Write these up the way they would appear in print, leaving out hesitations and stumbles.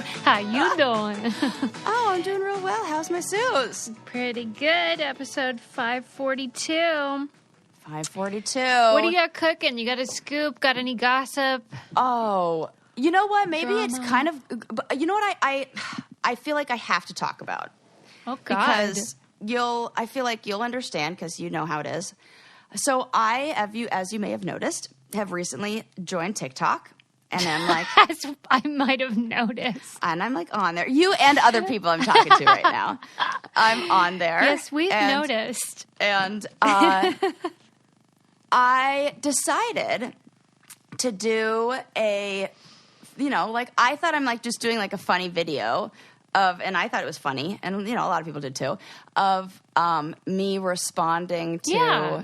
How you doing? Oh, I'm doing real well. How's my suits? Pretty good. Episode 542. 542. What do you got cooking? You got a scoop? Got any gossip? Oh, you know what? Maybe Drama. it's kind of... You know what I feel like I have to talk about? Oh, God. Because I feel like you'll understand because you know how it is. So I, as you may have noticed, have recently joined TikTok. And I'm like... As I might have noticed. And I'm like on there. You and other people I'm talking to right now. I'm on there. Yes, we've noticed. And I decided to do I thought I'm like just doing like a funny video and I thought it was funny, and a lot of people did too, of me responding to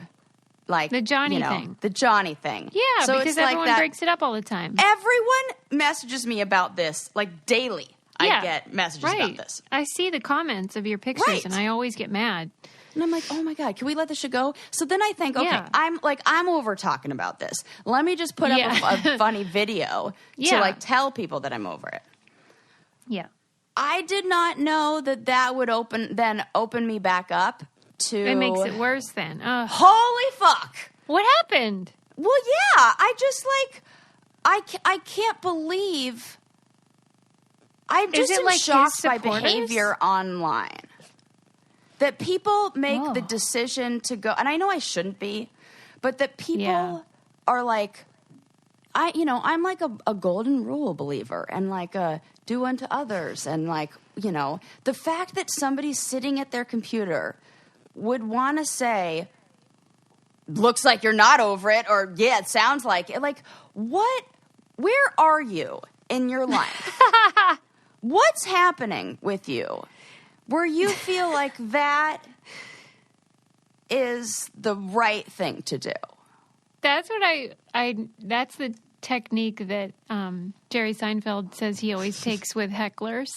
like the Johnny thing. The Johnny thing. Yeah, so because everyone breaks it up all the time. Everyone messages me about this like daily. I get messages about this. I see the comments of your pictures and I always get mad. And I'm like, oh my God, can we let this shit go? So then I think, okay, I'm over talking about this. Let me just put up a funny video to like tell people that I'm over it. Yeah. I did not know that would open me back up to... It makes it worse then. Holy fuck. What happened? Well, yeah, I just like, I can't believe... I'm just shocked by behavior online. That people make the decision to go, and I know I shouldn't be, but that people are like, I'm like a golden rule believer and like a do unto others. And like, the fact that somebody sitting at their computer would want to say, looks like you're not over it, or yeah, it sounds like it. Like, where are you in your life? What's happening with you? Where you feel like that is the right thing to do. That's what that's the technique that Jerry Seinfeld says he always takes with hecklers,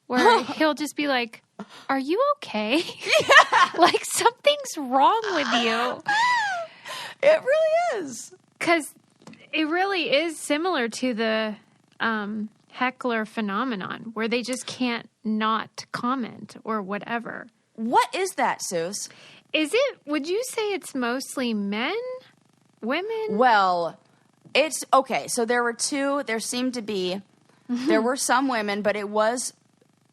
where he'll just be like, are you okay? Yeah. Like something's wrong with you. It really is. Because it really is similar to the heckler phenomenon where they just can't not comment or whatever. What is that, Suze? Would you say it's mostly men? Women? Well, it's okay. So there seemed to be, there were some women, but it was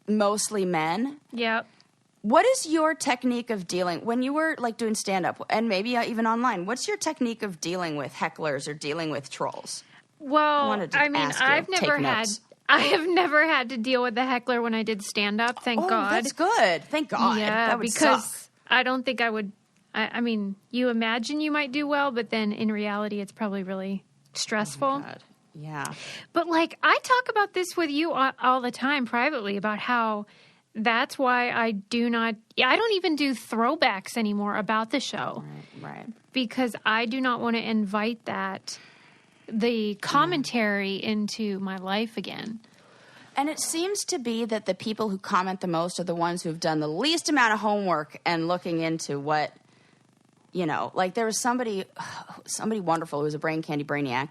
mostly men. Yep. What is your technique of dealing, when you were like doing stand-up and maybe even online, what's your technique of dealing with hecklers or dealing with trolls? Well, I have never had to deal with the heckler when I did stand-up, thank God. That's good. Thank God. Yeah, that would because suck. I don't think I would... I mean, you imagine you might do well, but then in reality, it's probably really stressful. Oh my God. Yeah. But, like, I talk about this with you all the time privately about how that's why I don't even do throwbacks anymore about the show. Right. Because I do not want to invite the commentary into my life again. And it seems to be that the people who comment the most are the ones who've done the least amount of homework and looking into what, like there was somebody wonderful who was a brain candy brainiac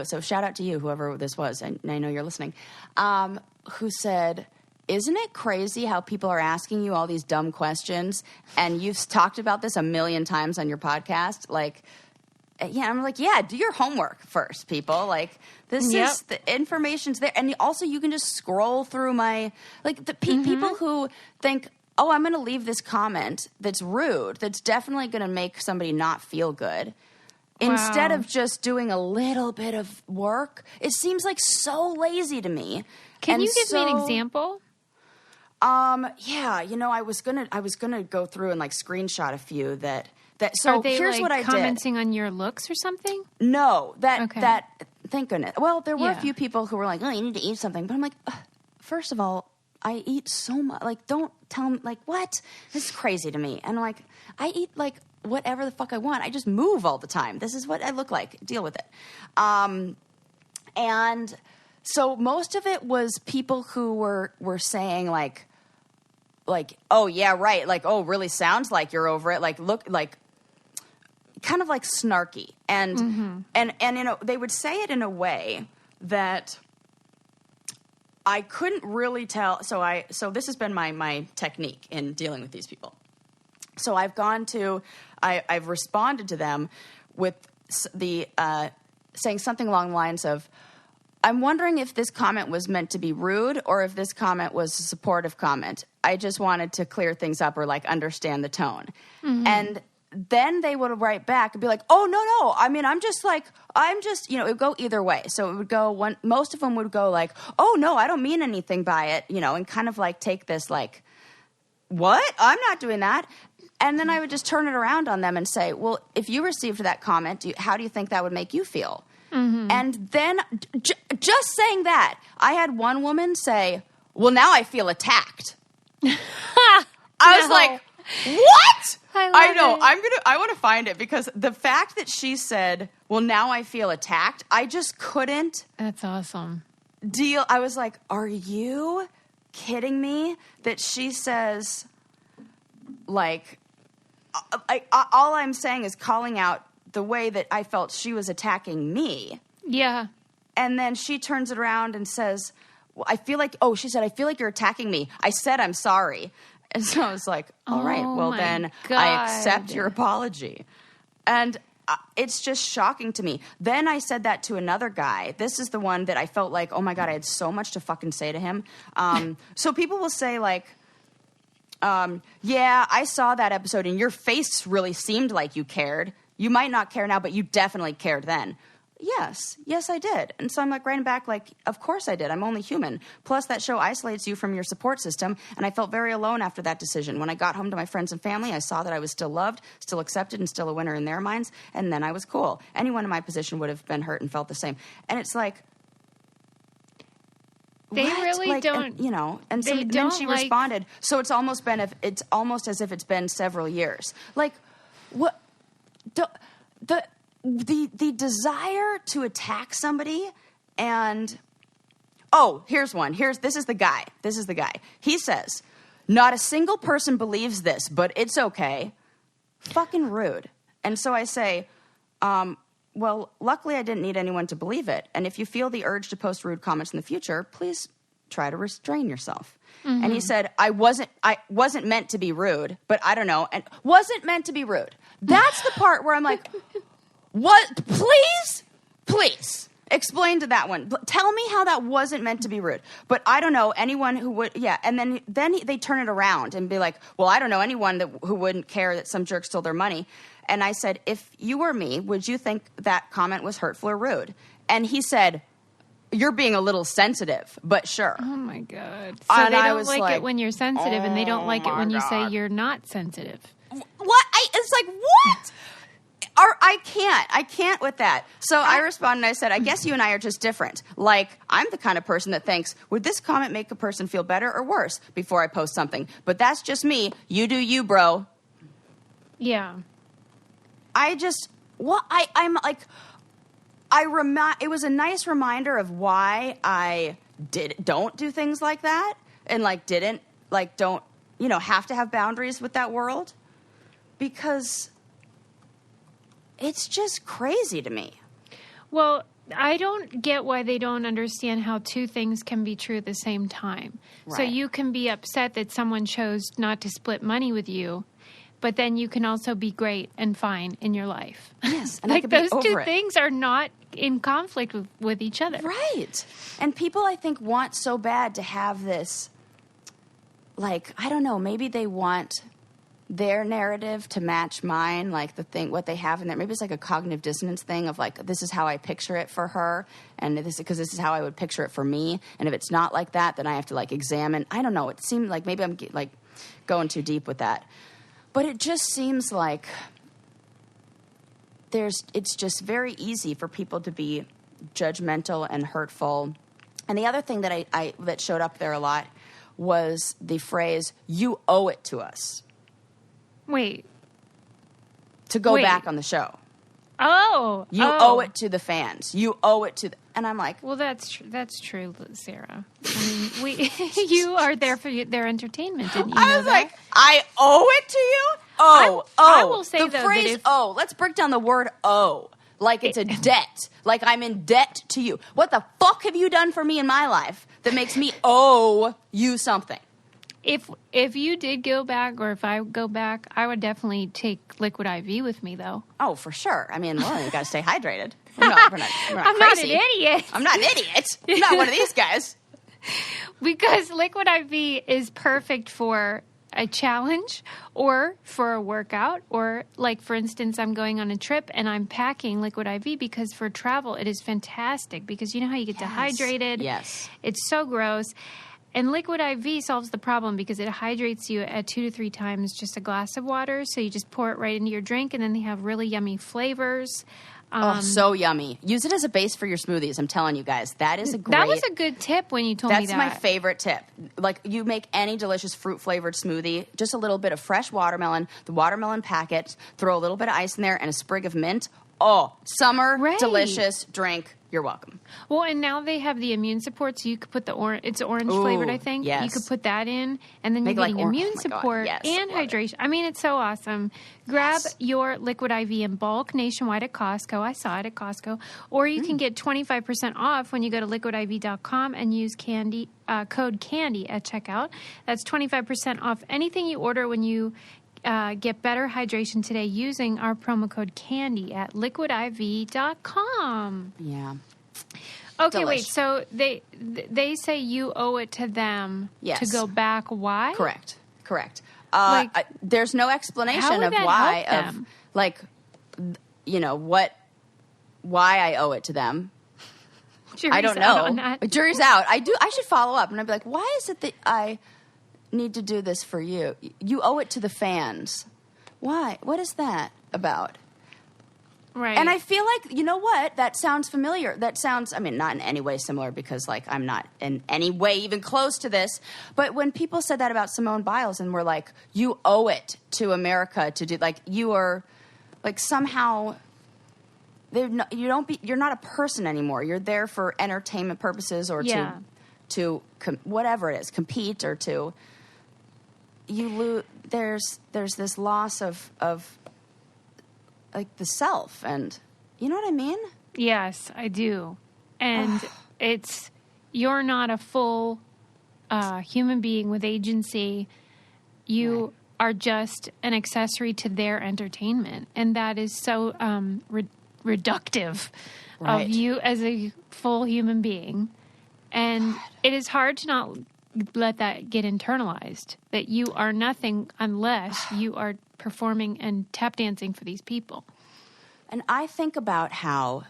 so shout out to you, whoever this was, and I know you're listening, who said, isn't it crazy how people are asking you all these dumb questions? And you've talked about this a million times on your podcast, like... Yeah, I'm like, do your homework first, people. Like, this is, the information's there. And also, you can just scroll through people who think, oh, I'm going to leave this comment that's rude, that's definitely going to make somebody not feel good. Wow. Instead of just doing a little bit of work, it seems like so lazy to me. Can you give me an example? Yeah, I was gonna go through and like screenshot a few that so are they, here's what I did. Commenting on your looks or something? No, that thank goodness. Well, there were a few people who were like, "Oh, you need to eat something," but I'm like, first of all, I eat so much. Like, don't tell me like what? This is crazy to me. And like, I eat like whatever the fuck I want. I just move all the time. This is what I look like. Deal with it. And so most of it was people who were saying like, oh yeah, right. Like, oh, really sounds like you're over it. Like, look, like, kind of like snarky, and they would say it in a way that I couldn't really tell. So this has been my technique in dealing with these people. So I've responded to them with the saying something along the lines of, I'm wondering if this comment was meant to be rude or if this comment was a supportive comment. I just wanted to clear things up or like understand the tone. Mm-hmm. And then they would write back and be like, oh, no. I mean, I'm just, it would go either way. So it would go most of them would go like, oh, no, I don't mean anything by it, and kind of like take this like, what? I'm not doing that. And then I would just turn it around on them and say, well, if you received that comment, how do you think that would make you feel? Mm-hmm. And then just saying that, I had one woman say, well, now I feel attacked. I was like, what? I know. It. I want to find it because the fact that she said, well, now I feel attacked, I just couldn't. That's awesome. Deal. I was like, are you kidding me? That she says, like, all I'm saying is calling out the way that I felt she was attacking me. Yeah. And then she turns it around and says, I feel like you're attacking me. I said I'm sorry. And so I was like, all right, well then God. I accept your apology. And it's just shocking to me. Then I said that to another guy. This is the one that I felt like, oh my God, I had so much to fucking say to him. So people will say like, yeah, I saw that episode and your face really seemed like you cared. You might not care now, but you definitely cared then. Yes, I did. And so I'm like writing back like, of course I did. I'm only human. Plus that show isolates you from your support system. And I felt very alone after that decision. When I got home to my friends and family, I saw that I was still loved, still accepted, and still a winner in their minds. And then I was cool. Anyone in my position would have been hurt and felt the same. And it's like, they what? Really like, don't, and so then she responded. So it's almost as if it's been several years. Like, what? The desire to attack somebody and here's one. This is the guy. He says, not a single person believes this, but it's okay. Fucking rude. And so I say, well, luckily I didn't need anyone to believe it. And if you feel the urge to post rude comments in the future, please try to restrain yourself. Mm-hmm. And he said, I wasn't meant to be rude, but I don't know. And wasn't meant to be rude. That's the part where I'm like, what? Please explain to that one. Tell me how that wasn't meant to be rude. But I don't know anyone who would. Yeah. And then they turn it around and be like, well, I don't know anyone who wouldn't care that some jerk stole their money. And I said, if you were me, would you think that comment was hurtful or rude? And he said, you're being a little sensitive, but sure. Oh my God. So and they don't like it when you're sensitive and they don't like it when you say you're not sensitive. What? It's like, what? I can't with that. So I responded and I said, I guess you and I are just different. Like, I'm the kind of person that thinks, would this comment make a person feel better or worse before I post something? But that's just me. You do you, bro. Yeah. It was a nice reminder of why I don't do things like that and don't have to have boundaries with that world because it's just crazy to me. Well, I don't get why they don't understand how two things can be true at the same time. Right. So you can be upset that someone chose not to split money with you, but then you can also be great and fine in your life. Yes. And like those two things are not in conflict with each other. Right. And people, I think, want so bad to have this, like, I don't know, maybe they want their narrative to match mine, like what they have in there. Maybe it's like a cognitive dissonance thing of like, this is how I picture it for her, and this is how I would picture it for me. And if it's not like that, then I have to like examine. I don't know. It seemed like maybe I'm like going too deep with that, but it just seems like it's just very easy for people to be judgmental and hurtful. And the other thing that that showed up there a lot was the phrase, "You owe it to us." Wait. To go back on the show. Oh. You owe it to the fans. You owe it to and I'm like, well, that's true, Sarah. I mean, you are there for their entertainment, didn't you? I was like, I owe it to you? I will say the though, phrase "owe." Let's break down the word "owe." like it's a debt. Like I'm in debt to you. What the fuck have you done for me in my life that makes me owe you something? If you did go back, or if I go back, I would definitely take Liquid IV with me, though. Oh, for sure. I mean, well, you got to stay hydrated. We're not I'm crazy. not an idiot. I'm not an idiot. I'm not one of these guys. Because Liquid IV is perfect for a challenge or for a workout, or like, for instance, I'm going on a trip and I'm packing Liquid IV because for travel it is fantastic, because you know how you get dehydrated. Yes. It's so gross. And Liquid IV solves the problem because it hydrates you at 2 to 3 times just a glass of water. So you just pour it right into your drink, and then they have really yummy flavors. So yummy. Use it as a base for your smoothies. I'm telling you guys, that is a great... That was a good tip when you told me that. That's my favorite tip. Like, you make any delicious fruit-flavored smoothie, just a little bit of fresh watermelon, the watermelon packet, throw a little bit of ice in there, and a sprig of mint. Oh, summer, delicious drink. You're welcome. Well, and now they have the immune support, so you could put it's orange flavored, I think. Yes. You could put that in, and then you're getting immune support and hydration. I mean, it's so awesome. Grab your Liquid IV in bulk nationwide at Costco. I saw it at Costco. Or you can get 25% off when you go to liquidiv.com and use code CANDY at checkout. That's 25% off anything you order when you get better hydration today using our promo code CANDY at liquidiv.com. Yeah. Okay, Delish. wait. So they say you owe it to them to go back. Why? Correct. There's no explanation of why. Of like, you know why I owe it to them. I don't know. Jury's out. I should follow up, and I'd be like, why is it that I need to do this for you? You owe it to the fans. Why? What is that about? Right. And I feel like, you know what? That sounds familiar. That sounds, I mean, not in any way similar, because, like, I'm not in any way even close to this. But when people said that about Simone Biles and were like, you owe it to America to do, like, you are, like, somehow, you're not a person anymore. You're there for entertainment purposes or to whatever it is, compete, or to, you lose, there's this loss of like the self, and you know what I mean? Yes, I do. And you're not a full human being with agency. You are just an accessory to their entertainment. And that is so reductive of you as a full human being. And it is hard to not let that get internalized, that you are nothing unless you are performing and tap dancing for these people. And I think about how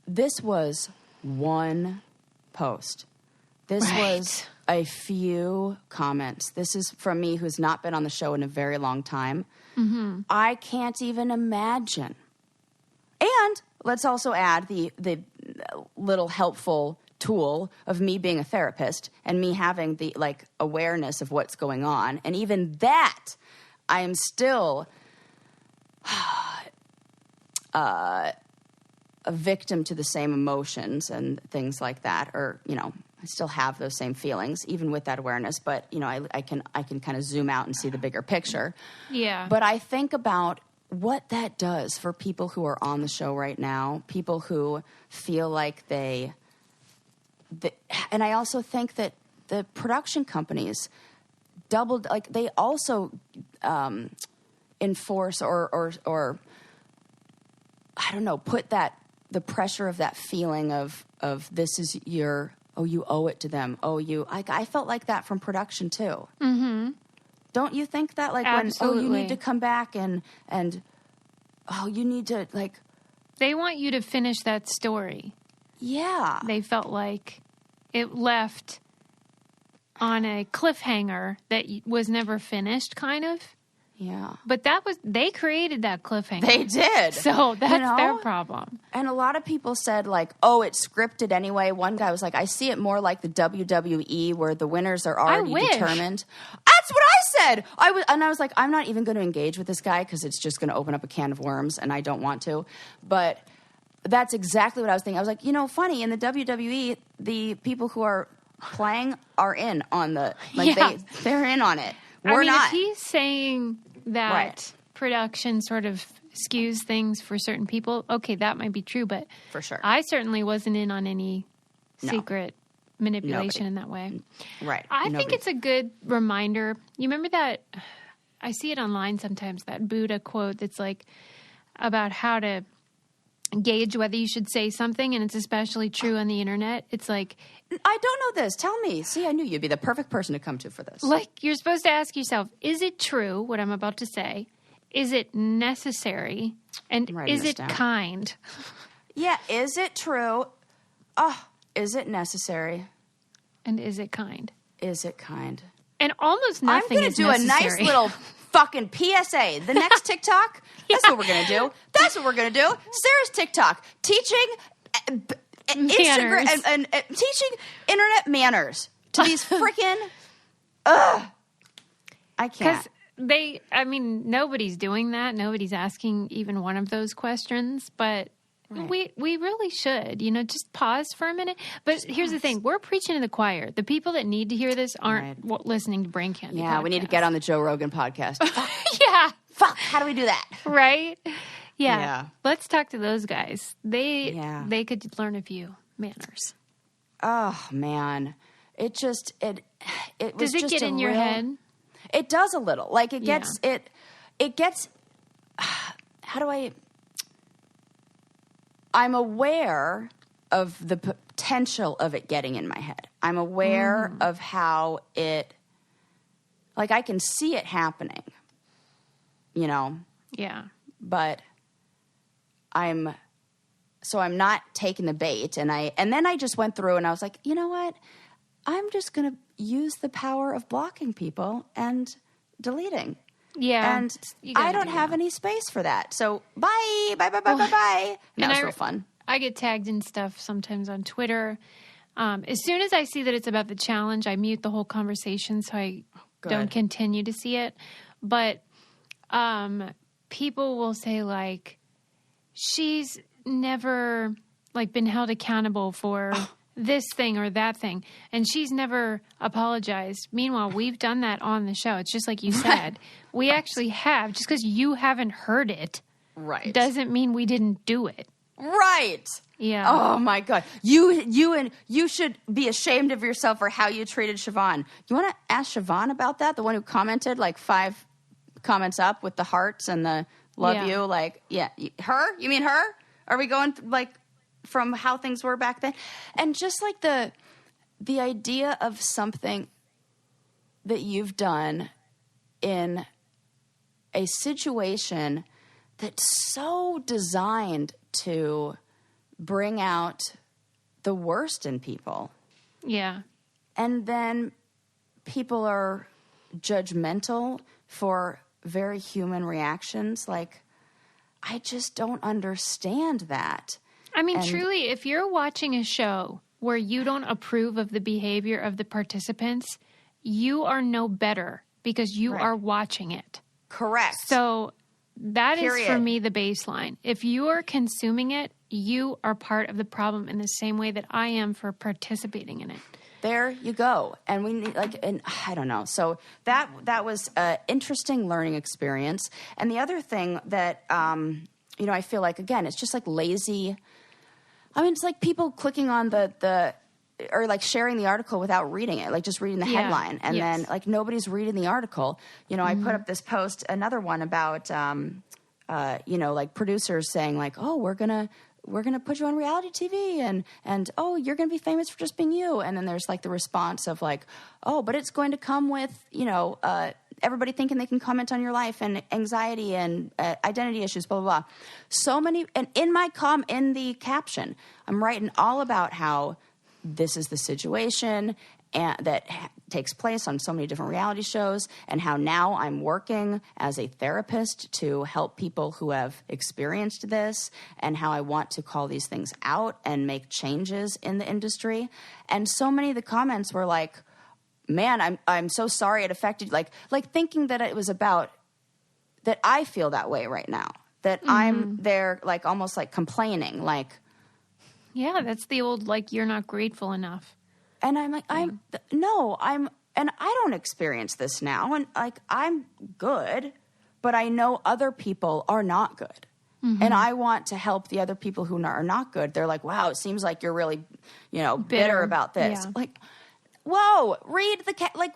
this was one post. This was a few comments. This is from me, who's not been on the show in a very long time. Mm-hmm. I can't even imagine. And let's also add the little helpful tool of me being a therapist and me having the awareness of what's going on. And even that, I am still a victim to the same emotions and things like that. Or, I still have those same feelings, even with that awareness. But, I can kind of zoom out and see the bigger picture. Yeah. But I think about what that does for people who are on the show right now, people who feel like and I also think that the production companies they also enforce or I don't know, put the pressure of that feeling of this is you owe it to them. I felt like that from production too. Mm-hmm. Don't you think that? Absolutely. When, you need to come back and you need to They want you to finish that story. Yeah. They felt like it left on a cliffhanger that was never finished, kind of. Yeah. But they created that cliffhanger. They did. So that's their problem. And a lot of people said, it's scripted anyway. One guy was like, I see it more like the WWE where the winners are already determined. That's what I said. I was like, I'm not even going to engage with this guy because it's just going to open up a can of worms, and I don't want to. But that's exactly what I was thinking. I was like, funny, in the WWE, the people who are playing are in on they're in on it. We're not. If he's saying that production sort of skews things for certain people, okay, that might be true, but For sure. I certainly wasn't in on any secret manipulation Nobody. in that way. Right. I think it's a good reminder. You remember that? I see it online sometimes, that Buddha quote that's like about how to gauge whether you should say something, and it's especially true on the internet. It's like, I don't know this. Tell me. See, I knew you'd be the perfect person to come to for this. like you're supposed to ask yourself, is it true what I'm about to say? Is it necessary? And is it kind? Yeah, is it true? Oh, is it necessary? And is it kind? Is it kind? And almost nothing I'm going is to do necessary. a nice little fucking PSA. The next TikTok, that's what we're going to do. That's what we're going to do. Sarah's TikTok. Teaching Instagram and teaching internet manners to these freaking... I can't. Nobody's doing that. Nobody's asking even one of those questions, but we really should, just pause for a minute. But here's the thing. We're preaching to the choir. The people that need to hear this aren't listening to Brain Candy. Yeah, podcast. we need to get on the Joe Rogan podcast. Yeah. Fuck, how do we do that? Right? Yeah. Yeah. Let's talk to those guys. They could learn a few manners. Oh, man. It was Does it just get in your head? It does a little. Like it gets how do I'm aware of the potential of it getting in my head. I'm aware of how I can see it happening, Yeah. but I'm not taking the bait. And then I just went through and I was like, you know what? I'm just going to use the power of blocking people and deleting. Yeah. And I don't have any space for that. So bye. And that was real fun. I get tagged in stuff sometimes on Twitter. As soon as I see that it's about the challenge, I mute the whole conversation so I don't continue to see it. But people will say, like, she's never, like, been held accountable for this thing or that thing, and she's never apologized. Meanwhile, we've done that on the show. It's just like you said. We actually have. Just because you haven't heard it doesn't mean we didn't do it. Right. Yeah. Oh my God. You should be ashamed of yourself for how you treated Siobhan. You want to ask Siobhan about that? The one who commented like 5 comments up with the hearts and the love you. Like, her? You mean her? Are we going like from how things were back then? And just like the idea of something that you've done in a situation that's so designed to bring out the worst in people. Yeah. And then people are judgmental for very human reactions. Like, I just don't understand that. I mean, truly, if you're watching a show where you don't approve of the behavior of the participants, you are no better because you are watching it. Correct. So that is, for me, the baseline. If you are consuming it, you are part of the problem in the same way that I am for participating in it. There you go. And we need, and I don't know. So that was an interesting learning experience. And the other thing that, I feel like, again, it's just like lazy. I mean, it's like people clicking on or like sharing the article without reading it, like just reading the headline. And then like nobody's reading the article. I put up this post, another one about, like producers saying like, oh, we're going to put you on reality TV and oh, you're going to be famous for just being you. And then there's like the response of like, oh, but it's going to come with, everybody thinking they can comment on your life and anxiety and identity issues, blah, blah, blah. So many, and in the caption, I'm writing all about how this is the situation that takes place on so many different reality shows, and how now I'm working as a therapist to help people who have experienced this, and how I want to call these things out and make changes in the industry. And so many of the comments were like, man, I'm so sorry it affected, like thinking that it was about that I feel that way right now, that I'm there like almost like complaining, like, yeah, that's the old, like, you're not grateful enough. And I'm like, and I don't experience this now. And like, I'm good. but I know other people are not good. Mm-hmm. And I want to help the other people who are not good. They're like, wow, it seems like you're really, bitter about this. Yeah. Like, whoa, read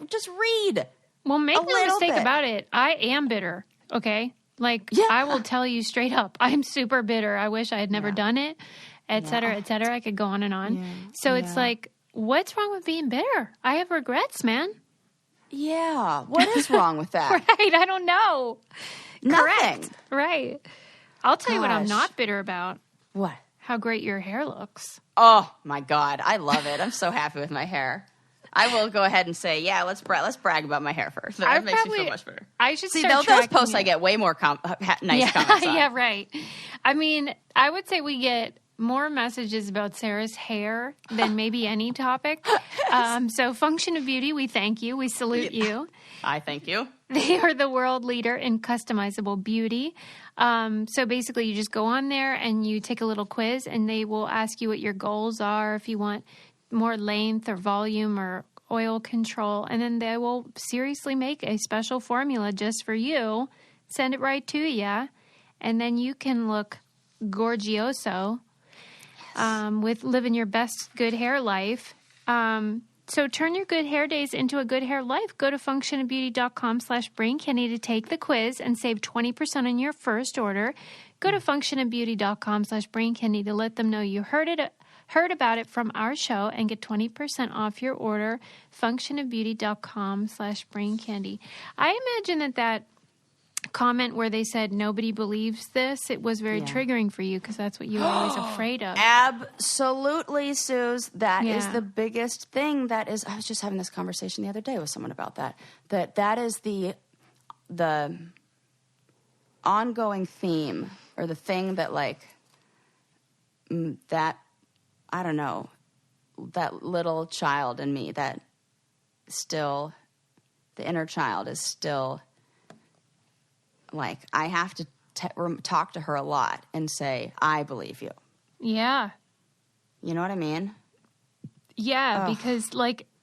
just read. Well, make no mistake about it. I am bitter, okay? I will tell you straight up, I'm super bitter. I wish I had never done it, et cetera, et cetera. I could go on and on. Yeah. So it's like, what's wrong with being bitter? I have regrets, man. Yeah. What is wrong with that? Right. I don't know. Nothing. Correct. Right. I'll tell you what I'm not bitter about. What? How great your hair looks. Oh, my God. I love it. I'm so happy with my hair. I will go ahead and say, let's brag about my hair first. That makes me feel much better. I should see those posts. I get way more nice comments on. Yeah, right. I mean, I would say we get more messages about Sarah's hair than maybe any topic. So Function of Beauty, we thank you. We salute you. I thank you. They are the world leader in customizable beauty. So basically you just go on there and you take a little quiz and they will ask you what your goals are, if you want more length or volume or oil control. And then they will seriously make a special formula just for you, send it right to you. And then you can look gorgioso with living your best good hair life. So turn your good hair days into a good hair life. Go to functionofbeauty.com/braincandy to take the quiz and save 20% on your first order. Go to functionofbeauty.com/braincandy to let them know you heard about it from our show and get 20% off your order. functionofbeauty.com/braincandy. I imagine that comment where they said nobody believes this, it was very triggering for you because that's what you were always afraid of. Absolutely, Suze. That is the biggest thing. I was just having this conversation the other day with someone about that. That is the ongoing theme, or the thing that that, I don't know, that little child in me, that still, the inner child is still, I have to talk to her a lot and say, I believe you. Yeah. You know what I mean? Yeah, because,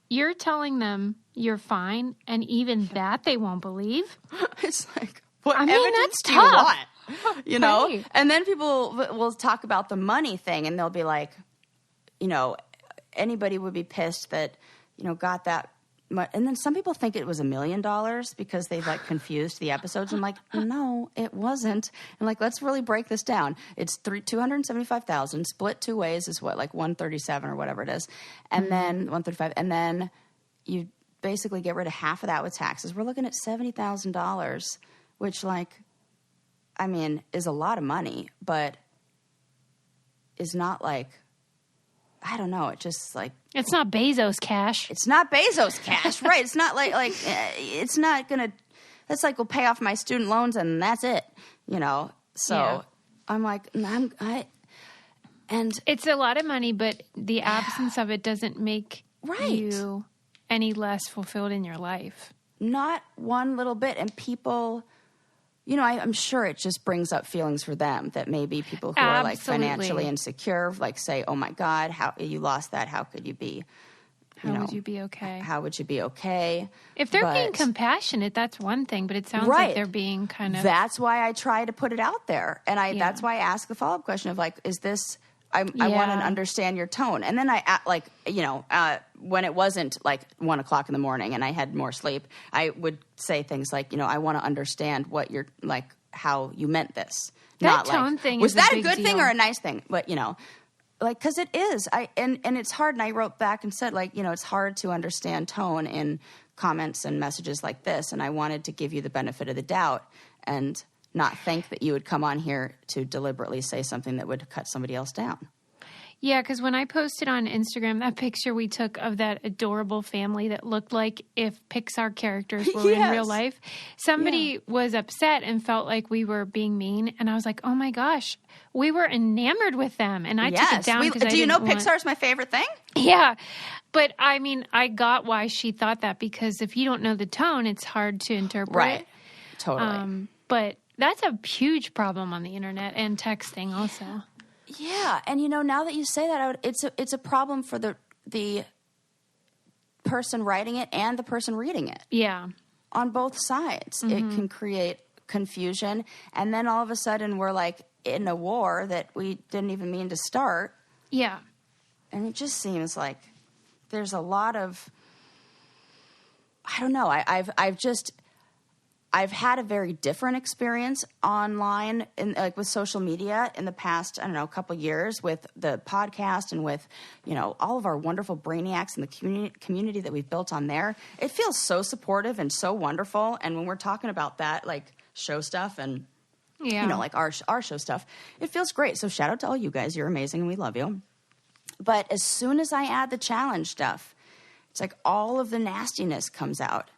you're telling them you're fine, and even that they won't believe. It's like, what evidence do you want? You know? Right. And then people will talk about the money thing, and they'll be like, anybody would be pissed that, got that much. And then some people think it was $1 million because they've confused the episodes. I'm like, no, it wasn't. And let's really break this down. It's $275,000 split two ways is what, 137 or whatever it is. And then 135. And then you basically get rid of half of that with taxes. We're looking at $70,000, which is a lot of money, but is not I don't know. It just it's not Bezos cash. It's not Bezos cash, right? It's not it's not gonna. That's we'll pay off my student loans and that's it, So I'm and it's a lot of money, but the absence of it doesn't make you any less fulfilled in your life. Not one little bit. And people, I'm sure it just brings up feelings for them that maybe people who are financially insecure, say, oh my God, how you lost that. How could you be, how would you be okay? How would you be okay? If they're being compassionate, that's one thing, but it sounds like they're being kind of. That's why I try to put it out there. And that's why I ask the follow-up question of is this, I want to understand your tone. And then when it wasn't 1 o'clock in the morning and I had more sleep, I would say things like, I want to understand what you're how you meant this. That tone thing was is that a a good deal. thing or a nice thing? But because it is. And it's hard. And I wrote back and said it's hard to understand tone in comments and messages like this. And I wanted to give you the benefit of the doubt and not think that you would come on here to deliberately say something that would cut somebody else down. Yeah, because when I posted on Instagram that picture we took of that adorable family that looked like if Pixar characters were in real life, somebody was upset and felt like we were being mean. And I was like, oh my gosh, we were enamored with them. And I took it down because I didn't want... Pixar's my favorite thing? Yeah. But I got why she thought that, because if you don't know the tone, it's hard to interpret. Right. Totally. But that's a huge problem on the internet and texting also. Yeah, and now that you say that, it's a problem for the person writing it and the person reading it. Yeah, on both sides, it can create confusion. And then all of a sudden we're like in a war that we didn't even mean to start. Yeah. And it just seems like there's a lot of, I don't know. I've had a very different experience online with social media in the past, I don't know, couple years with the podcast and with, all of our wonderful brainiacs and the community that we've built on there. It feels so supportive and so wonderful. And when we're talking about that, like show stuff and, like our show stuff, it feels great. So shout out to all you guys. You're amazing and we love you. But as soon as I add the challenge stuff, it's like all of the nastiness comes out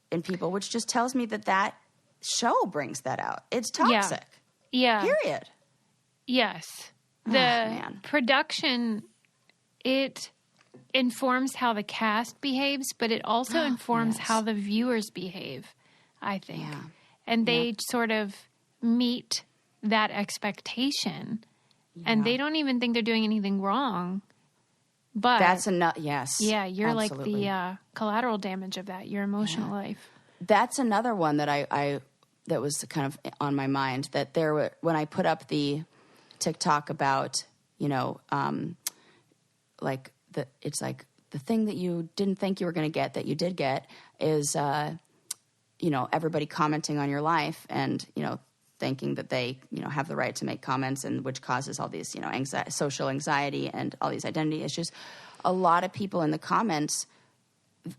in people, which just tells me that show brings that out. It's toxic. Yeah. Period. Yes. The production, it informs how the cast behaves, but it also informs how the viewers behave, I think. Yeah. And they sort of meet that expectation. Yeah. And they don't even think they're doing anything wrong. But that's enough. Yes. Yeah, you're absolutely. Like the collateral damage of that, your emotional life. That's another one that I that was kind of on my mind, that there were, when I put up the TikTok about, it's like the thing that you didn't think you were going to get that you did get is, everybody commenting on your life and, thinking that they, have the right to make comments, and which causes all these, social anxiety and all these identity issues. A lot of people in the comments,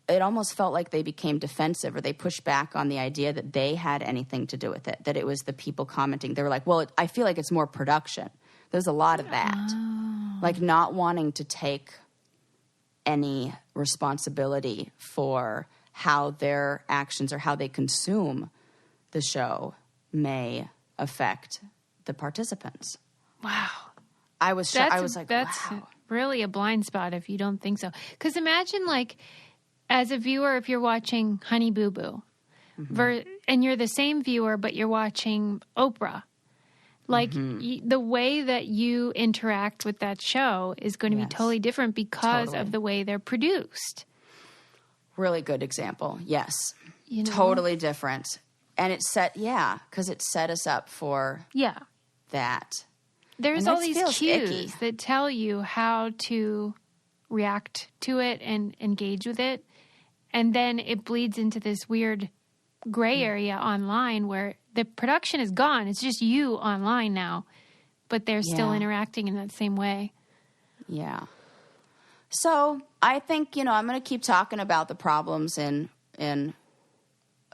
it almost felt like they became defensive, or they pushed back on the idea that they had anything to do with it, that it was the people commenting. They were like, well, I feel like it's more production. There's a lot of that. Like not wanting to take any responsibility for how their actions or how they consume the show may affect the participants. Wow. I was like, that's wow. Really a blind spot if you don't think so. Because imagine, like, as a viewer, if you're watching Honey Boo Boo, and you're the same viewer, but you're watching Oprah, like the way that you interact with that show is going to be totally different because of the way they're produced. Really good example. Yes. Totally different. And it because it set us up for that. There's all these cues that tell you how to react to it and engage with it. And then it bleeds into this weird gray area online where the production is gone. It's just you online now, but they're still interacting in that same way. Yeah. So I think, I'm going to keep talking about the problems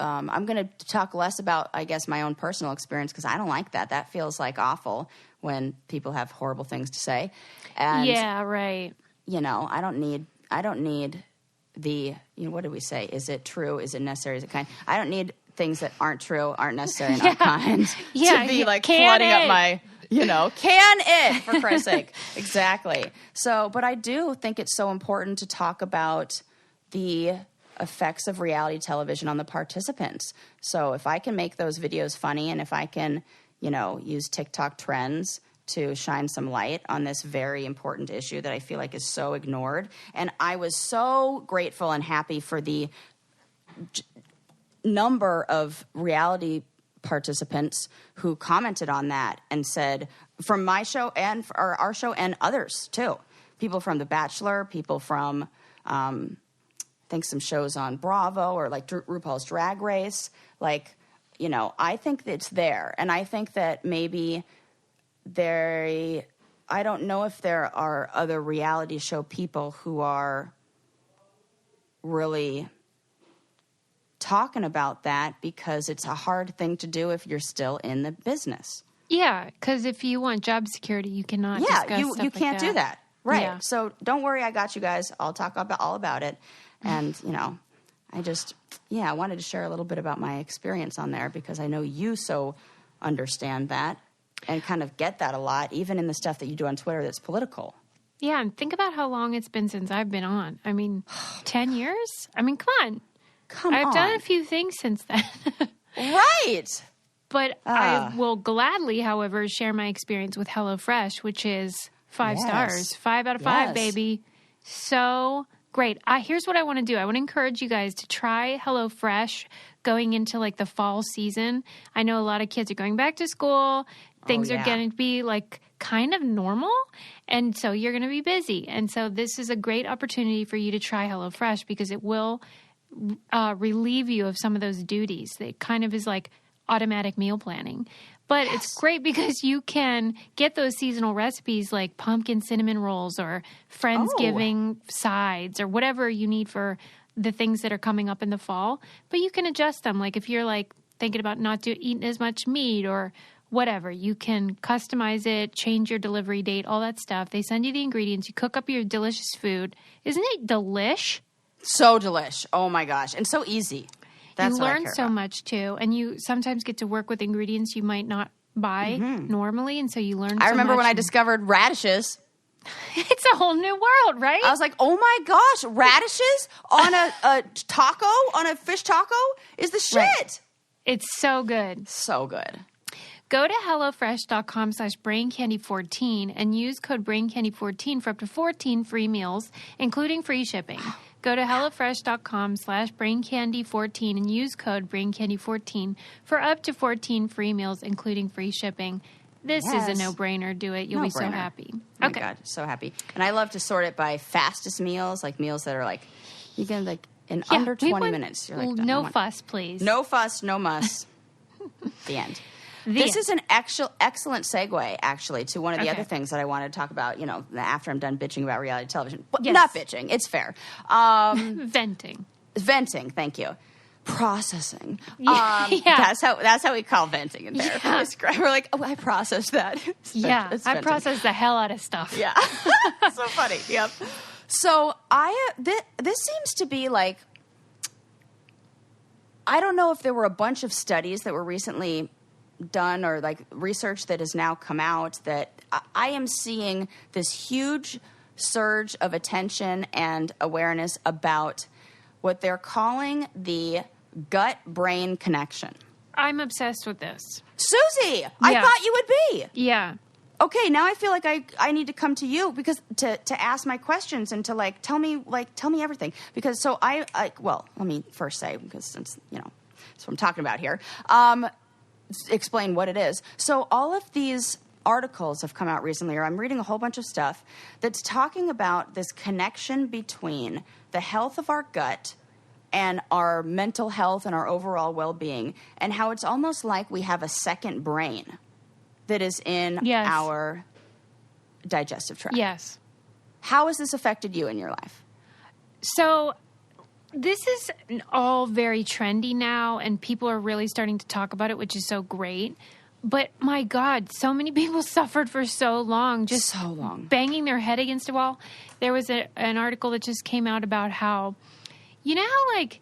I'm going to talk less about, I guess, my own personal experience, because I don't like that. That feels like awful when people have horrible things to say. And, yeah, right. I don't need the, what do we say? Is it true? Is it necessary? Is it kind? I don't need things that aren't true, aren't necessary, and aren't kind to be like flooding up my, can it, for Christ's sake. Exactly. So, but I do think it's so important to talk about the effects of reality television on the participants. So if I can make those videos funny, and if I can, use TikTok trends to shine some light on this very important issue that I feel like is so ignored. And I was so grateful and happy for the number of reality participants who commented on that and said, from my show and our show and others too, people from The Bachelor, people from I think some shows on Bravo, or like RuPaul's Drag Race. Like, I think that it's there. And I think that maybe I don't know if there are other reality show people who are really talking about that, because it's a hard thing to do if you're still in the business. Yeah, because if you want job security, you cannot discuss stuff you can't do that. Right. Yeah. So don't worry, I got you guys. I'll talk all about it. And, I wanted to share a little bit about my experience on there, because I know you so understand that and kind of get that a lot, even in the stuff that you do on Twitter that's political. Yeah, and think about how long it's been since I've been on. I mean, 10 years? I mean, come on. I've done a few things since then. Right. But I will gladly, however, share my experience with HelloFresh, which is 5 stars. 5 out of 5, baby. So Great. Here's what I want to do. I want to encourage you guys to try HelloFresh going into like the fall season. I know a lot of kids are going back to school. Things are going to be like kind of normal. And so you're going to be busy. And so this is a great opportunity for you to try HelloFresh because it will relieve you of some of those duties. It kind of is like automatic meal planning. But it's great because you can get those seasonal recipes like pumpkin cinnamon rolls or Friendsgiving sides or whatever you need for the things that are coming up in the fall. But you can adjust them. Like if you're like thinking about not eating as much meat or whatever, you can customize it, change your delivery date, all that stuff. They send you the ingredients. You cook up your delicious food. Isn't it delish? So delish. Oh, my gosh. And so easy. That's you learn so much, too. And you sometimes get to work with ingredients you might not buy normally. And so you learn I remember when I discovered radishes. It's a whole new world, right? I was like, oh, my gosh, radishes on a taco, on a fish taco is the shit. Right. It's so good. So good. Go to HelloFresh.com/BrainCandy14 and use code BrainCandy14 for up to 14 free meals, including free shipping. Go to HelloFresh.com/BrainCandy14 and use code BrainCandy14 for up to 14 free meals, including free shipping. This is a no-brainer. Do it. You'll be so happy. Oh my God, so happy. And I love to sort it by fastest meals, like meals that are like, you can like in under 20 minutes. You're like, no fuss, please. No fuss, no muss. The end. This is an excellent segue, actually, to one of the other things that I wanted to talk about, you know, after I'm done bitching about reality television. But not bitching. It's fair. Venting. Venting, thank you. Processing. Yeah. That's how we call venting in therapy. Yeah. We're like, oh, I processed that. I processed the hell out of stuff. Yeah. So funny. Yep. So this seems to be like, I don't know if there were a bunch of studies that were recently done or like research that has now come out that I am seeing this huge surge of attention and awareness about what they're calling the gut-brain connection. I'm obsessed with this. Susie, I thought you would be. Yeah. Okay, now I feel like I need to come to you because to ask my questions and to tell me everything. Because let me first say, because since, you know, that's what I'm talking about here. Explain what it is. So all of these articles have come out recently, or I'm reading a whole bunch of stuff that's talking about this connection between the health of our gut and our mental health and our overall well-being, and how it's almost like we have a second brain that is in our digestive tract. Yes. How has this affected you in your life? So this is all very trendy now, and people are really starting to talk about it, which is so great. But my God, so many people suffered for so long, just so long, banging their head against a wall. There was an article that just came out about how, you know how like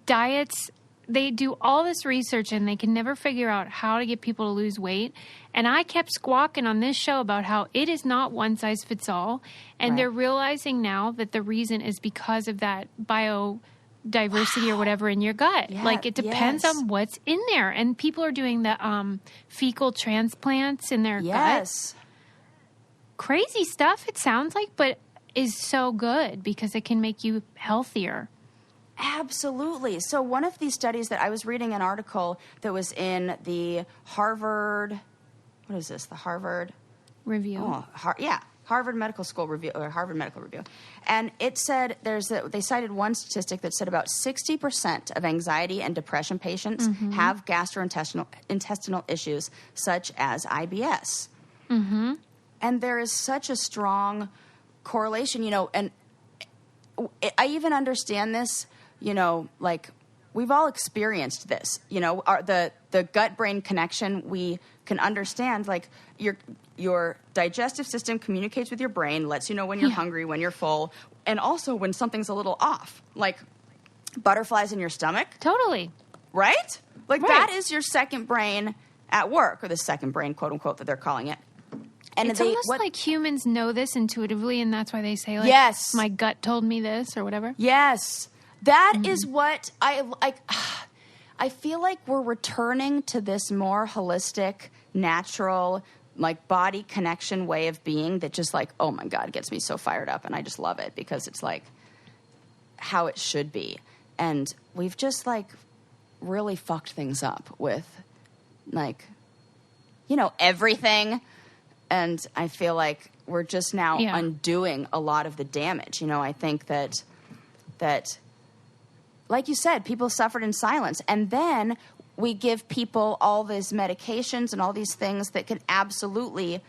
diets, they do all this research and they can never figure out how to get people to lose weight. And I kept squawking on this show about how it is not one size fits all. And they're realizing now that the reason is because of that biodiversity or whatever in your gut. Yeah, like it depends on what's in there. And people are doing the fecal transplants in their gut. Crazy stuff, it sounds like, but is so good because it can make you healthier. Absolutely. So one of these studies that I was reading an article that was in the Harvard, what is this? The Harvard Review. Oh, Harvard Medical School Review, or Harvard Medical Review. And it said they cited one statistic that said about 60% of anxiety and depression patients have gastrointestinal issues such as IBS. Mm-hmm. And there is such a strong correlation, you know, and I even understand this, you know, like we've all experienced this, you know, the gut-brain connection. We can understand, like your digestive system communicates with your brain, lets you know when you're hungry, when you're full, and also when something's a little off, like butterflies in your stomach. Totally. Right? Like that is your second brain at work, or the second brain, quote unquote, that they're calling it. And it's almost like humans know this intuitively, and that's why they say, like, yes, my gut told me this, or whatever. Yes. That is what I feel like we're returning to this more holistic, natural, like body connection way of being that just like, oh my God, gets me so fired up. And I just love it because it's like, how it should be. And we've just like really fucked things up with like, everything. And I feel like we're just now undoing a lot of the damage. I think that, like you said, people suffered in silence. And then we give people all these medications and all these things that can absolutely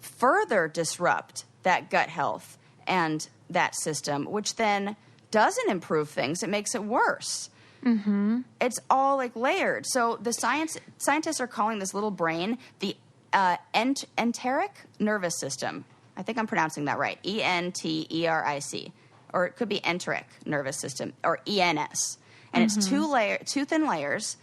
further disrupt that gut health and that system, which then doesn't improve things. It makes it worse. Mm-hmm. It's all like layered. So the scientists are calling this little brain the enteric nervous system. I think I'm pronouncing that right. ENTERIC. Or it could be enteric nervous system, or ENS. And it's two thin layers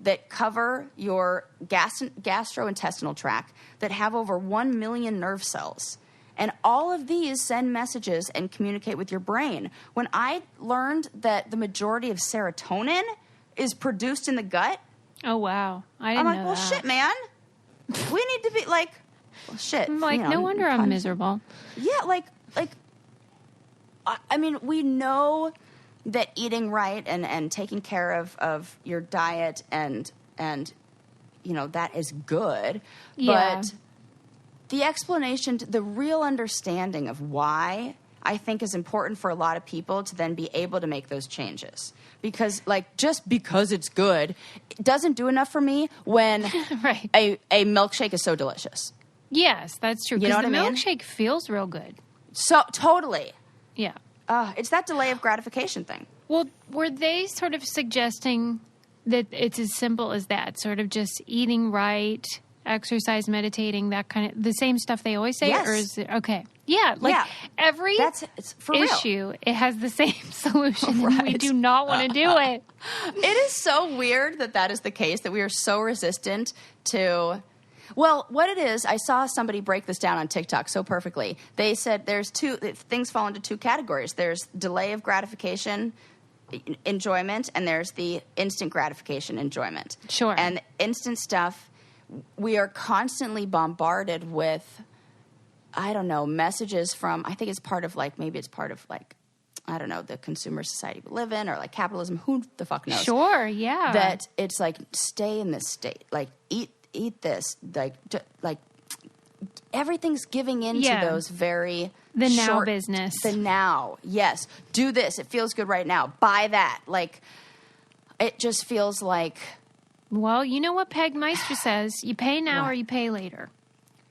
that cover your gastrointestinal tract that have over 1 million nerve cells. And all of these send messages and communicate with your brain. When I learned that the majority of serotonin is produced in the gut. Oh, wow. I didn't know that. Well, shit, man. We need to be like, well, shit. I'm like, no wonder I'm miserable. Yeah, I mean, we know that eating right and taking care of your diet and that is good. Yeah. But the explanation, the real understanding of why, I think is important for a lot of people to then be able to make those changes. Because, just because it's good, it doesn't do enough for me when right. a milkshake is so delicious. Yes, that's true. You know what Because the I mean? milkshake feels real good. So, totally. Yeah. It's that delay of gratification thing. Well, were they sort of suggesting that it's as simple as that, sort of just eating right, exercise, meditating, that kind of, the same stuff they always say? Yes. Or is it, okay. Yeah, every it's for issue, real. It has the same solution, Right. and we do not want to do it. It is so weird that is the case, that we are so resistant to... Well, what it is, I saw somebody break this down on TikTok so perfectly. They said things fall into two categories. There's delay of gratification enjoyment, and there's the instant gratification enjoyment. Sure. And instant stuff, we are constantly bombarded with, I don't know, messages from, I think it's part of maybe it's part of I don't know, the consumer society we live in, or capitalism, who the fuck knows? Sure, yeah. That it's stay in this state, eat this, everything's giving into those very the now short, business. The now, yes. Do this. It feels good right now. Buy that. It just feels like. Well, you know what Peg Meister says: you pay now or you pay later.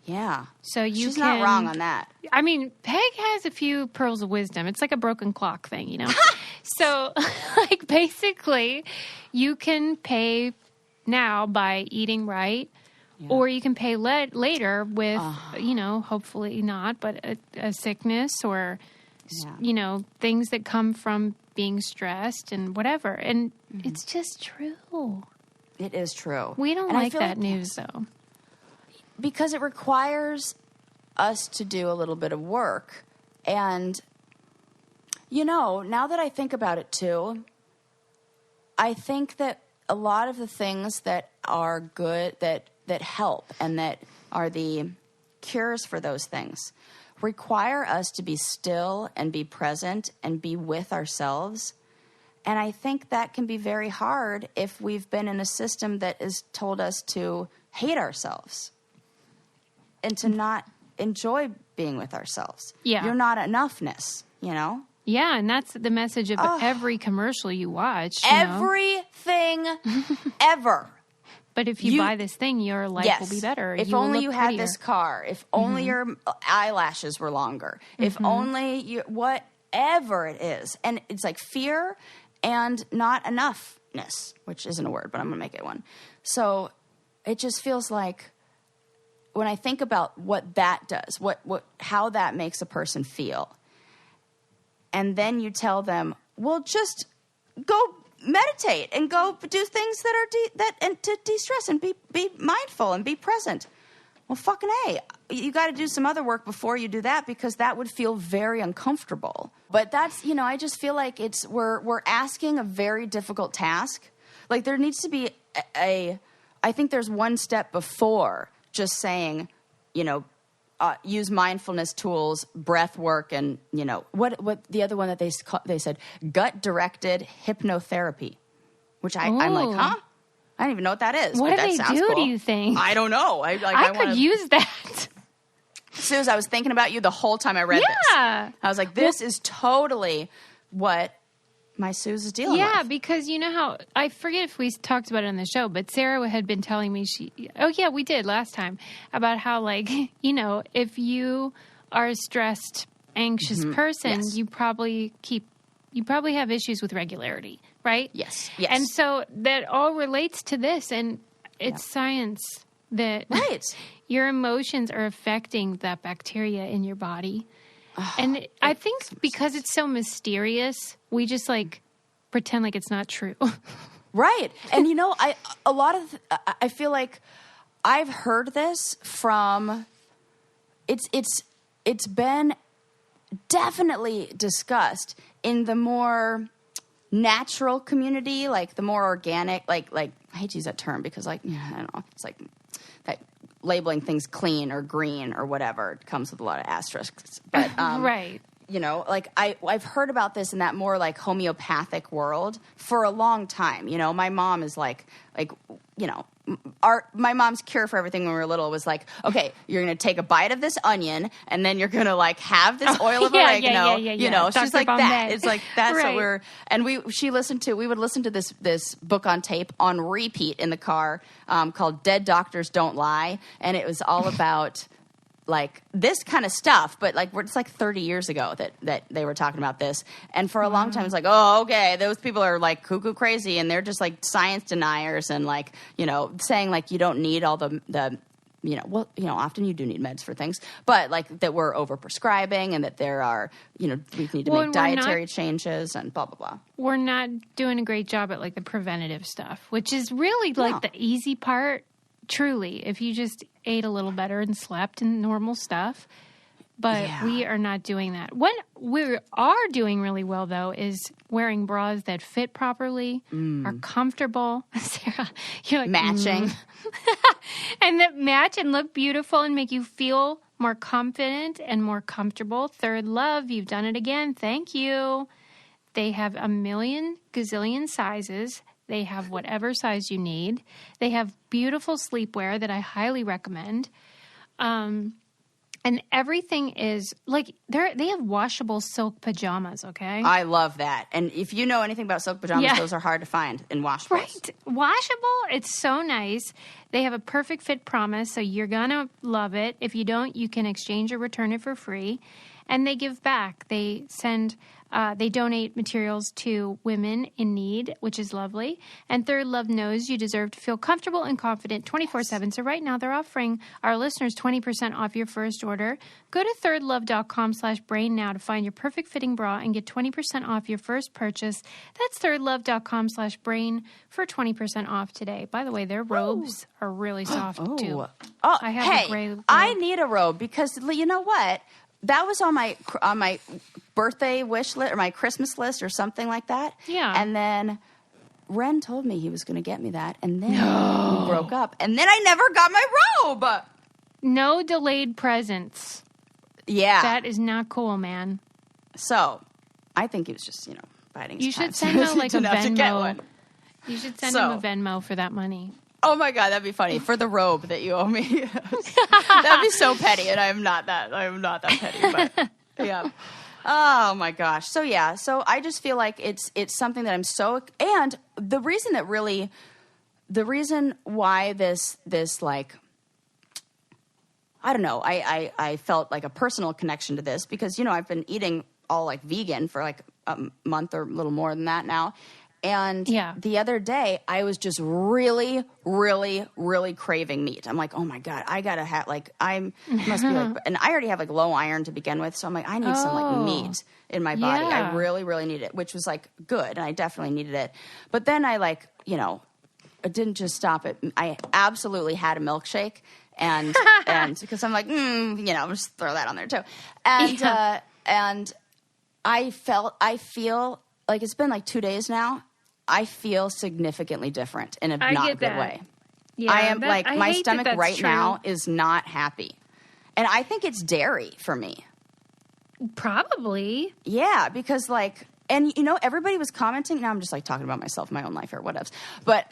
Yeah. So she's not wrong on that. I mean, Peg has a few pearls of wisdom. It's like a broken clock thing, So, basically, you can pay now by eating right, or you can pay later with, hopefully not, but a sickness or, things that come from being stressed and whatever. And it's just true. It is true. We don't like that news, though. Because it requires us to do a little bit of work. And, now that I think about it, too, I think that a lot of the things that are good, that help, and that are the cures for those things require us to be still and be present and be with ourselves. And I think that can be very hard if we've been in a system that has told us to hate ourselves and to not enjoy being with ourselves. Yeah. You're not enoughness, Yeah, and that's the message of every commercial you watch. Everything ever. But if you buy this thing, your life will be better. If only you had this car. If only your eyelashes were longer. If only you, whatever it is. And it's fear and not enoughness, which isn't a word, but I'm going to make it one. So it just feels like when I think about what that does, how that makes a person feel, and then you tell them, well, just go meditate and go do things that are to de-stress and be mindful and be present. Well, fucking A, you got to do some other work before you do that, because that would feel very uncomfortable. But that's, I just feel like we're asking a very difficult task. There needs to be I think there's one step before just saying, use mindfulness tools, breath work, and what the other one that they said, gut directed hypnotherapy, which I'm like, huh? I don't even know what that is. What but do that they sounds do? cool. Do you think? I don't know. I could use that. Suze, I was thinking about you the whole time I read this. I was like, this is totally what my Suze is dealing with. Yeah, because you know how, I forget if we talked about it on the show, but Sarah had been telling me we did last time, about how, like, if you are a stressed, anxious person, you probably have issues with regularity, right? Yes. And so that all relates to this, and it's science that your emotions are affecting that bacteria in your body. And I think because it's so mysterious, we just pretend like it's not true. Right. And I feel like I've heard this from, it's been definitely discussed in the more natural community, like the more organic, like I hate to use that term because I don't know, it's like that labeling things clean or green or whatever, it comes with a lot of asterisks. But right. I've heard about this in that more like homeopathic world for a long time. My mom is my mom's cure for everything when we were little was like, okay, you're going to take a bite of this onion and then you're going to have this oil of oregano. She's like that. It's like, that's right. We would listen to this book on tape on repeat in the car, called Dead Doctors Don't Lie. And it was all about this kind of stuff, but it's 30 years ago that they were talking about this. And for a long time, it's like, oh, okay, those people are cuckoo crazy and they're just science deniers and saying you don't need all the often you do need meds for things, but that we're overprescribing and that there are, we need to make dietary changes and blah, blah, blah. We're not doing a great job at the preventative stuff, which is really the easy part. Truly, if you just ate a little better and slept and normal stuff. But we are not doing that. What we are doing really well, though, is wearing bras that fit properly, are comfortable. Sarah, you're matching. And that match and look beautiful and make you feel more confident and more comfortable. Third Love, you've done it again. Thank you. They have a million gazillion sizes. They have whatever size you need. They have beautiful sleepwear that I highly recommend. And everything is they have washable silk pajamas, okay? I love that. And if you know anything about silk pajamas, those are hard to find in washables. Right. Washable, it's so nice. They have a perfect fit promise, so you're going to love it. If you don't, you can exchange or return it for free. And they give back. They donate materials to women in need, which is lovely. And Third Love knows you deserve to feel comfortable and confident 24/7. So right now they're offering our listeners 20% off your first order. Go to thirdlove.com/brain now to find your perfect fitting bra and get 20% off your first purchase. That's thirdlove.com/brain for 20% off today. By the way, their robes are really soft too. Oh, I have a gray robe. I need a robe because you know what? That was on my birthday wish list or my Christmas list or something like that. Yeah. And then Ren told me he was going to get me that. And then we broke up. And then I never got my robe. No delayed presents. Yeah. That is not cool, man. So I think he was just, biding his time. You should send him a Venmo. You should send him a Venmo for that money. Oh my God, that'd be funny. For the robe that you owe me. That'd be so petty, and I am not that petty, but yeah. Oh my gosh. So yeah, so I just feel like it's something that I'm so, and the reason why this I don't know, I felt like a personal connection to this because, I've been eating all vegan for a month or a little more than that now. And the other day, I was just really, really, really craving meat. I'm like, oh my God, I gotta have and I already have low iron to begin with, so I'm like, I need some meat in my body. I really, really need it, which was good, and I definitely needed it. But then I it didn't just stop it. I absolutely had a milkshake, and because I'm like, just throw that on there too, and I feel like it's been 2 days now. I feel significantly different in a not good way. Yeah, I am my stomach right now is not happy. And I think it's dairy for me. Probably. Yeah, because like, and you know, everybody was commenting. Now I'm just like talking about myself, my own life or whatever. But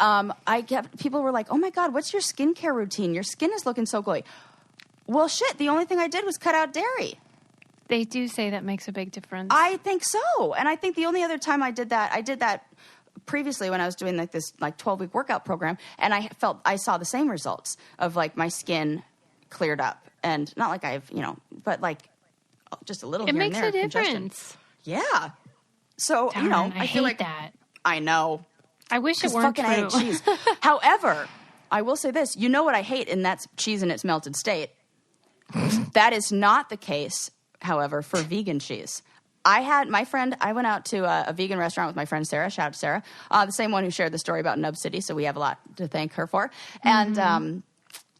people were like, "Oh my God, what's your skincare routine? Your skin is looking so glowy." Well, shit. The only thing I did was cut out dairy. They do say that makes a big difference. I think so, and I think the only other time I did that previously when I was doing like this like 12-week workout program, and I saw the same results of like my skin cleared up, and not like I've but like just a little. It here makes and there, a difference. Congestion. Yeah. So Darn, I feel hate like that. I know. I wish it weren't fucking true. I hate cheese. However, I will say this: you know what I hate, and that's cheese in its melted state. That is not the case, however, for vegan cheese. I went out to a vegan restaurant with my friend Sarah. Shout out to Sarah, the same one who shared the story about Nub City. So we have a lot to thank her for. And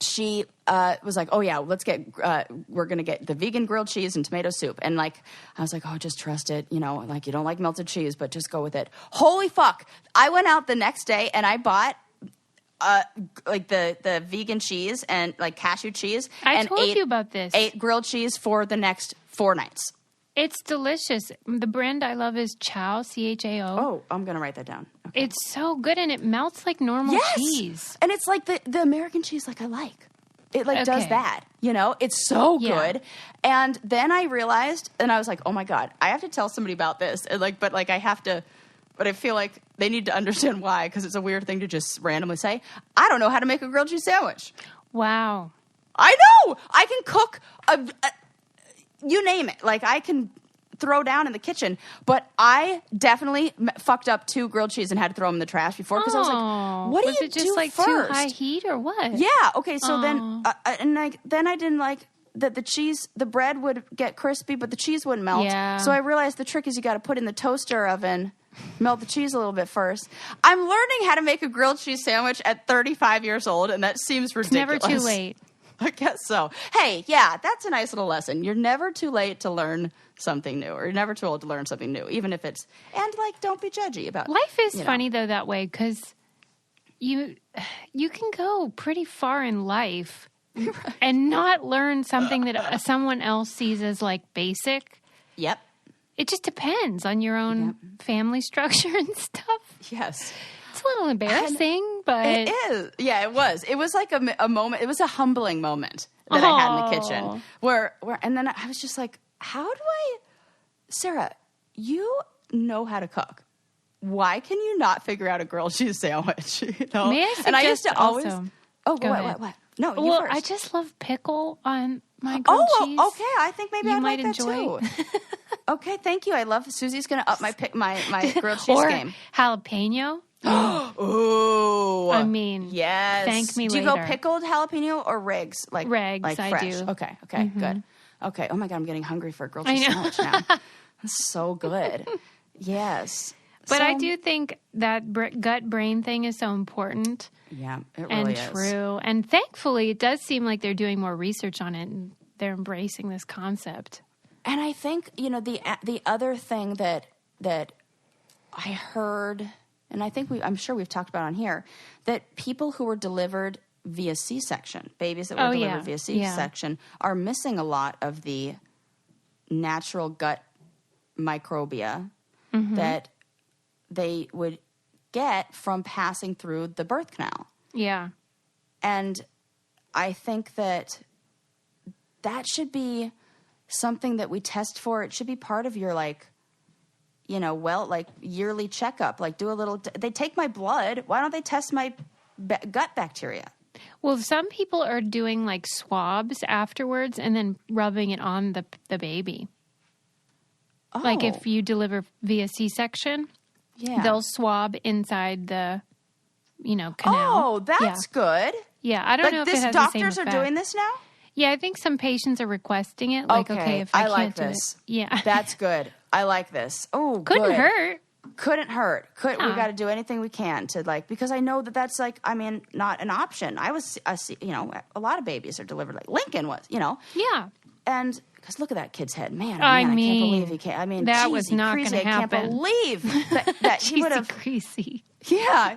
she was like, "Oh yeah, we're gonna get the vegan grilled cheese and tomato soup." And like, I was like, "Oh, just trust it. Like you don't like melted cheese, but just go with it." Holy fuck! I went out the next day and I bought like the vegan cheese and like cashew cheese. I told you about this. Ate grilled cheese for the next 4 nights. It's delicious. The brand I love is Chao, CHAO. Oh, I'm going to write that down. Okay. It's so good, and it melts like normal cheese. And it's like the American cheese like I like. It like does that, It's so good. And then I realized, and I was like, oh my God, I have to tell somebody about this. And but I feel like they need to understand why, because it's a weird thing to just randomly say. I don't know how to make a grilled cheese sandwich. Wow. I know. I can cook you name it. Like I can throw down in the kitchen, but I definitely fucked up 2 grilled cheese and had to throw them in the trash before because I was like, "What do you do first? Was it just like too high heat or what?" Yeah. Okay. So then I didn't like that the bread would get crispy, but the cheese wouldn't melt. Yeah. So I realized the trick is you got to put in the toaster oven, melt the cheese a little bit first. I'm learning how to make a grilled cheese sandwich at 35 years old, and that seems ridiculous. It's never too late. I guess so. Hey, yeah, that's a nice little lesson. You're never too late to learn something new, or you're never too old to learn something new, even if it's, and like, don't be judgy about it. Life is funny though that way, because you can go pretty far in life and not learn something that someone else sees as like basic. Yep. It just depends on your own family structure and stuff. Yes. It's a little embarrassing, but it is. Yeah, it was. It was like a moment. It was a humbling moment that I had in the kitchen where, and then I was just like, Sarah, you know how to cook. Why can you not figure out a grilled cheese sandwich? May I suggest and I used to always. Oh, go ahead. What? No, you well, first. I just love pickle on my grilled cheese. Oh, okay. I think maybe I might like enjoy. That too. Okay, thank you. I love Susie's going to up my grilled cheese or game. Jalapeno. Ooh. I mean, yes. Thank me later. Do later. you go pickled jalapeno or Riggs? Riggs, like I fresh? do. Okay, good. Okay. Oh my God, I'm getting hungry for a grilled cheese sandwich now. That's so good. Yes. But I do think that gut-brain thing is so important. Yeah, it really is. And true. And thankfully, it does seem like they're doing more research on it, and they're embracing this concept. And I think, the other thing that I heard, and I think I'm sure we've talked about on here, that people who were delivered via C-section, babies that were delivered via C-section, are missing a lot of the natural gut microbia that they would get from passing through the birth canal. Yeah. And I think that should be something that we test for. It should be part of your yearly checkup. Like do a little, they take my blood. Why don't they test my gut bacteria? Well, some people are doing like swabs afterwards and then rubbing it on the baby. Oh. Like if you deliver via C-section, they'll swab inside the, canal. Oh, that's good. Yeah, I don't know if it has the same doctors effect. are doing this now? Yeah, I think some patients are requesting it. Like, okay if I can't like do this. It. Yeah. That's good. I like this. Oh, Couldn't hurt. Couldn't hurt. We got to do anything we can to because I know that's not an option. I a lot of babies are delivered like Lincoln was, Yeah. And because look at that kid's head, man. I can't believe he can't. I mean, that was not going to happen. I can't believe that he would have. Greasy. Yeah,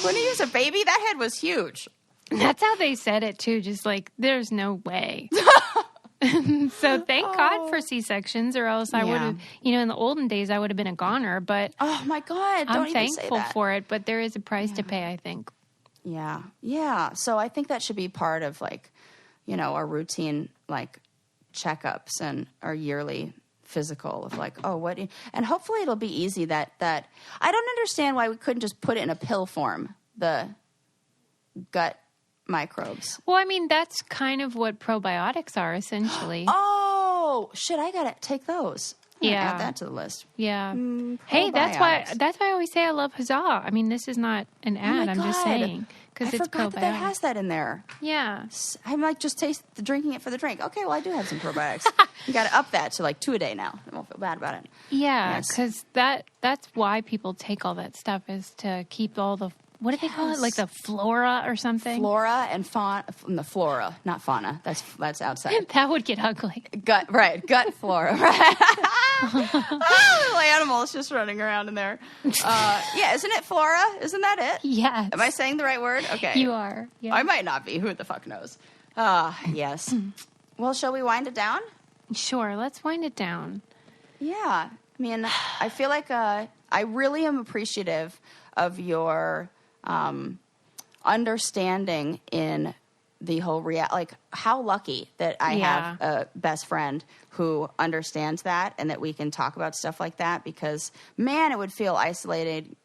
when he was a baby, that head was huge. That's how they said it too. Just like, there's no way. So thank God for C-sections, or else I would have, in the olden days, I would have been a goner. But oh my God, don't I'm even say thankful that. for it. But there is a price to pay, I think. Yeah. Yeah. So I think that should be part of like, our routine, like checkups and our yearly physical of like, and hopefully it'll be easy that I don't understand why we couldn't just put it in a pill form, the gut microbes. Well, I mean, that's kind of what probiotics are, essentially. Oh, shit, I gotta take those. I'm gonna Yeah. add that to the list. Yeah. Hey, that's why I always say I love Huzzah. I mean, this is not an ad. I'm just saying. Because it's forgot probiotic. that has that in there. Yeah. I'm like, just drinking it for the drink. Okay, well, I do have some probiotics. You got to up that to like 2 a day now. I won't feel bad about it. Yeah, Yes. because that's why people take all that stuff, is to keep all the, what do they call it? Like the flora or something? Flora and fauna. The flora, not fauna. That's outside. That would get ugly. Gut flora. Right. Little animals just running around in there. Yeah, isn't it flora? Isn't that it? Yes. Am I saying the right word? Okay. You are. Yeah. I might not be. Who the fuck knows? Yes. Well, shall we wind it down? Sure, let's wind it down. Yeah. I mean, I feel like I really am appreciative of your understanding in the whole like how lucky that I have a best friend who understands that and that we can talk about stuff like that, because man, it would feel isolating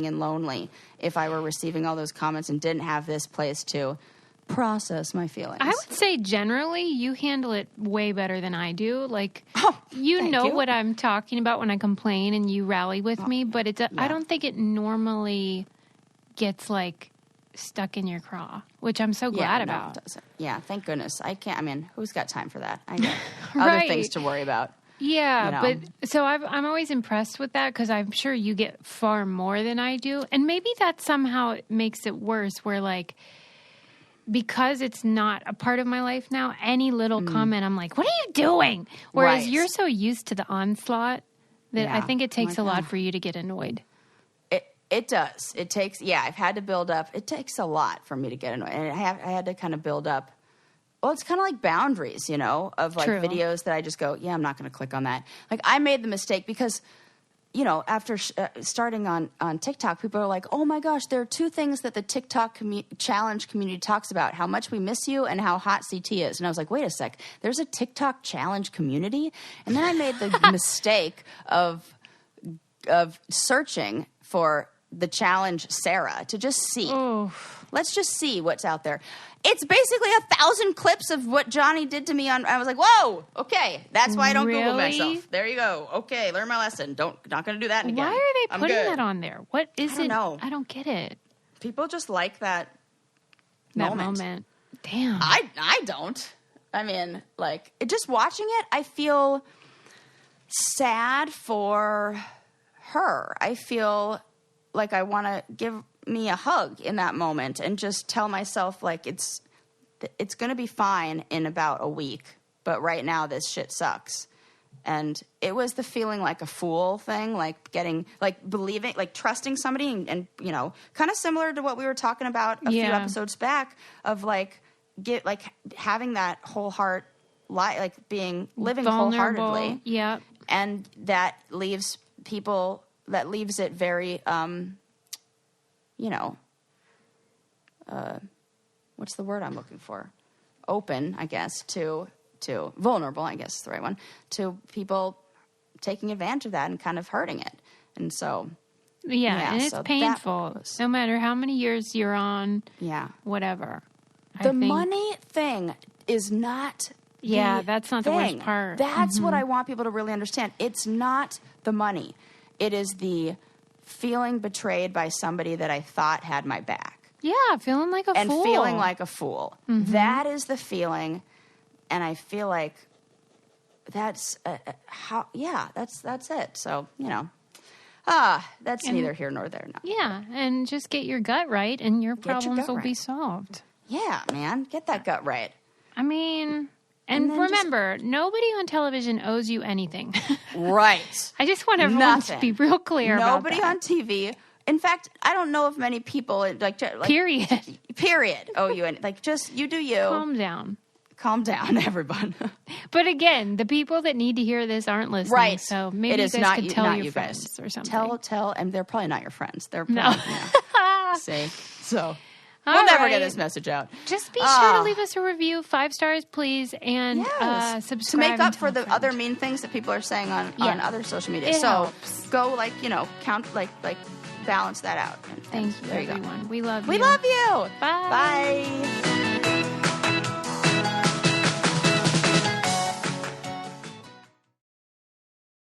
and lonely if I were receiving all those comments and didn't have this place to process my feelings. I would say generally you handle it way better than I do. Like, you know what I'm talking about when I complain and you rally with me, but I don't think it normally gets like stuck in your craw, which I'm so glad about. It doesn't. Yeah, thank goodness. I can't. I mean, who's got time for that? I got other things to worry about. Yeah, but so I'm always impressed with that, because I'm sure you get far more than I do, and maybe that somehow makes it worse. Where like, because it's not a part of my life now, any little comment, I'm like, "What are you doing?" Whereas you're so used to the onslaught that I think it takes a lot for you to get annoyed. It does. It takes, I've had to build up. It takes a lot for me to get annoyed. And I had to kind of build up. Well, it's kind of like boundaries, of like videos that I just go, I'm not going to click on that. Like, I made the mistake because, after starting on TikTok, people are like, oh my gosh, there are 2 things that the TikTok challenge community talks about: how much we miss you and how hot CT is. And I was like, wait a sec, there's a TikTok challenge community? And then I made the mistake of searching for the challenge Sarah to just see. Oof. Let's just see what's out there. It's basically 1,000 clips of what Johnny did to me I was like, whoa, okay. That's why I don't Google myself. There you go. Okay, learn my lesson. Not going to do that again. Why are they putting that on there? What is it? I don't get it. People just like that moment. Damn. I don't. I mean, like, just watching it, I feel sad for her. I feel like I want to give me a hug in that moment and just tell myself, like, it's going to be fine in about a week, but right now this shit sucks. And it was the feeling like a fool thing, like getting, like believing, like trusting somebody and kind of similar to what we were talking about a few episodes back of like, having that whole heart, living wholeheartedly. Yeah. And that leaves it very, what's the word I'm looking for? Open, I guess, to vulnerable, I guess is the right one, to people taking advantage of that and kind of hurting it. And so, and it's painful. No matter how many years you're on, whatever. The money thing is not that's not the worst part. That's what I want people to really understand. It's not the money. It is the feeling betrayed by somebody that I thought had my back. Yeah, feeling like a fool. And feeling like a fool. Mm-hmm. That is the feeling, and I feel like that's that's it. So, that's neither here nor there now. Yeah, and just get your gut right, and your problems will be solved. Yeah, man, get that gut right. I mean... And remember, nobody on television owes you anything. Right. I just want everyone to be real clear about that. Nobody on TV. In fact, I don't know if many people like period owe you any. Like, just you do you. Calm down. calm down, everyone. But again, the people that need to hear this aren't listening. Right. So maybe It you is guys not could you- tell not your you friends guys. or something. Tell, and they're probably not your friends. They're No. probably, see, so All we'll never get right. this message out. Just be sure to leave us a review, 5 stars, please, and Yes. subscribe. To make and up tell for a the friend. other mean things that people are saying on Yeah. other social media. It So helps. go count balance that out. And Thank you, there you everyone. go. We love you. We love you. Bye. Bye.